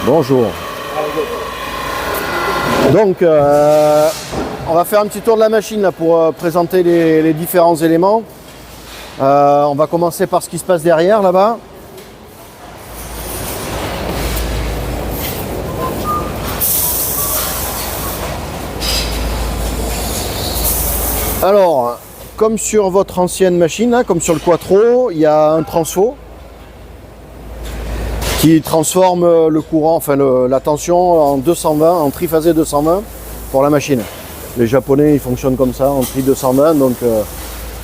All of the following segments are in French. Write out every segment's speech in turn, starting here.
Bonjour. Donc, on va faire un petit tour de la machine là, pour présenter les différents éléments. On va commencer par ce qui se passe derrière là-bas. Alors, comme sur votre ancienne machine, hein, comme sur le Quattro, il y a un transfo qui transforme le courant, enfin la tension en 220, en triphasé 220 pour la machine. Les Japonais, ils fonctionnent comme ça, en tri 220, donc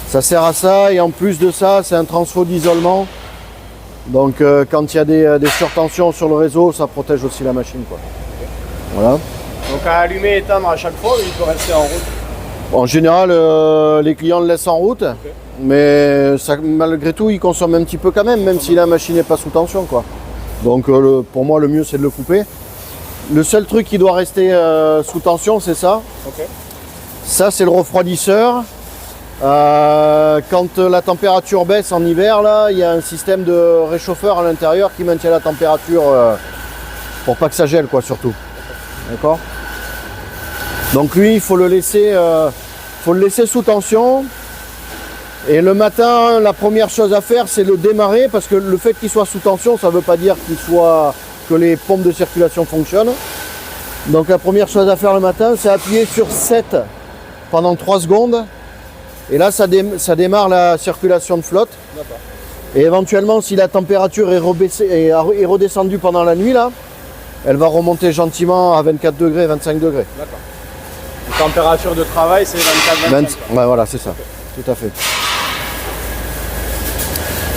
ça sert à ça. Et en plus de ça, c'est un transfo d'isolement. Donc quand il y a des surtensions sur le réseau, ça protège aussi la machine, quoi. Voilà. Donc à allumer et éteindre à chaque fois, il peut rester en route. En général, les clients le laissent en route, mais ça, malgré tout, ils consomment un petit peu quand même si la machine n'est pas sous tension, quoi. Donc pour moi, le mieux, c'est de le couper. Le seul truc qui doit rester sous tension, c'est ça. Okay. Ça, c'est le refroidisseur. Quand la température baisse en hiver, là, il y a un système de réchauffeur à l'intérieur qui maintient la température pour pas que ça gèle, quoi, surtout. D'accord ? Donc lui, il faut le laisser sous tension. Et le matin, la première chose à faire, c'est le démarrer, parce que le fait qu'il soit sous tension, ça ne veut pas dire que les pompes de circulation fonctionnent. Donc la première chose à faire le matin, c'est appuyer sur 7 pendant 3 secondes. Et là, ça démarre la circulation de flotte. Et éventuellement, si la température est redescendue pendant la nuit, là, elle va remonter gentiment à 24 degrés, 25 degrés. D'accord. La température de travail, c'est 24-25. Ouais, voilà, c'est ça. Tout à fait.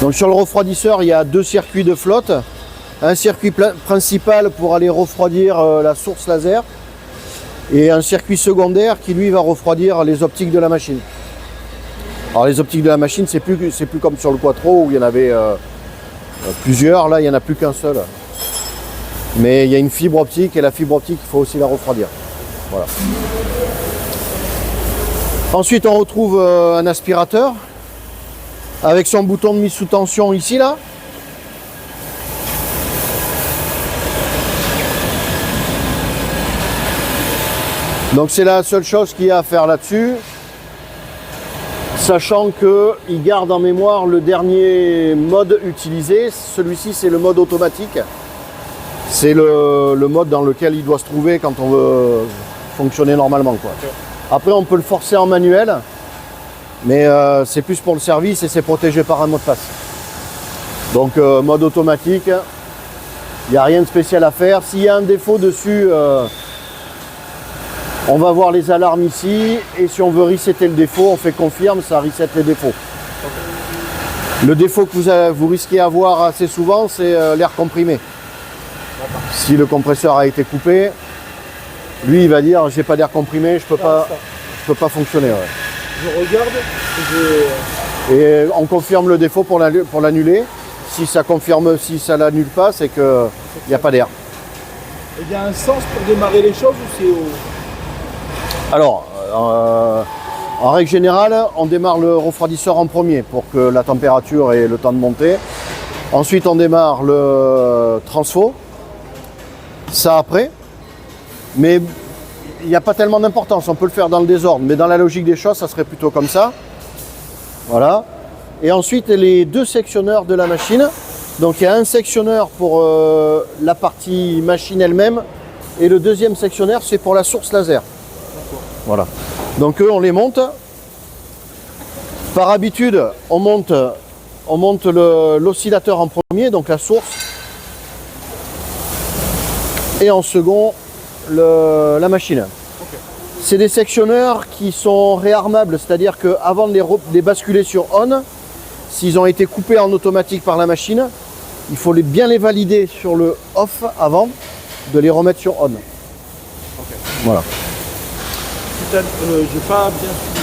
Donc sur le refroidisseur, il y a 2 circuits de flotte. Un circuit principal pour aller refroidir la source laser. Et un circuit secondaire qui, lui, va refroidir les optiques de la machine. Alors les optiques de la machine, c'est plus comme sur le Quattro où il y en avait plusieurs. Là, il n'y en a plus qu'un seul. Mais il y a une fibre optique et la fibre optique, il faut aussi la refroidir. Voilà. Ensuite, on retrouve un aspirateur avec son bouton de mise sous tension ici, là. Donc c'est la seule chose qu'il y a à faire là-dessus, sachant qu'il garde en mémoire le dernier mode utilisé. Celui-ci, c'est le mode automatique. C'est le mode dans lequel il doit se trouver quand on veut fonctionner normalement, quoi. Après, on peut le forcer en manuel, mais c'est plus pour le service et c'est protégé par un mot de passe. Donc, mode automatique, il n'y a rien de spécial à faire. S'il y a un défaut dessus, on va voir les alarmes ici. Et si on veut resetter le défaut, on fait confirme, ça reset les défauts. Le défaut que vous risquez d'avoir assez souvent, c'est l'air comprimé. Si le compresseur a été coupé, lui il va dire j'ai pas d'air comprimé, je peux pas fonctionner. Ouais. Je regarde et on confirme le défaut pour l'annuler. Si ça l'annule pas, c'est qu'il n'y a pas d'air. Il y a un sens pour démarrer les choses ou c'est au... Alors, en règle générale, on démarre le refroidisseur en premier pour que la température ait le temps de monter. Ensuite, on démarre le transfo. Ça après, mais il n'y a pas tellement d'importance, on peut le faire dans le désordre, mais dans la logique des choses, ça serait plutôt comme ça. Voilà. Et ensuite, les 2 sectionneurs de la machine. Donc il y a un sectionneur pour la partie machine elle-même, et le deuxième sectionneur, c'est pour la source laser. Voilà. Donc eux, on les monte. Par habitude, on monte l'oscillateur en premier, donc la source. Et en second, la machine. Okay. C'est des sectionneurs qui sont réarmables, c'est-à-dire qu'avant de les basculer sur on, s'ils ont été coupés en automatique par la machine, il faut bien les valider sur le off avant de les remettre sur on. Okay. Voilà. J'ai pas bien suivi.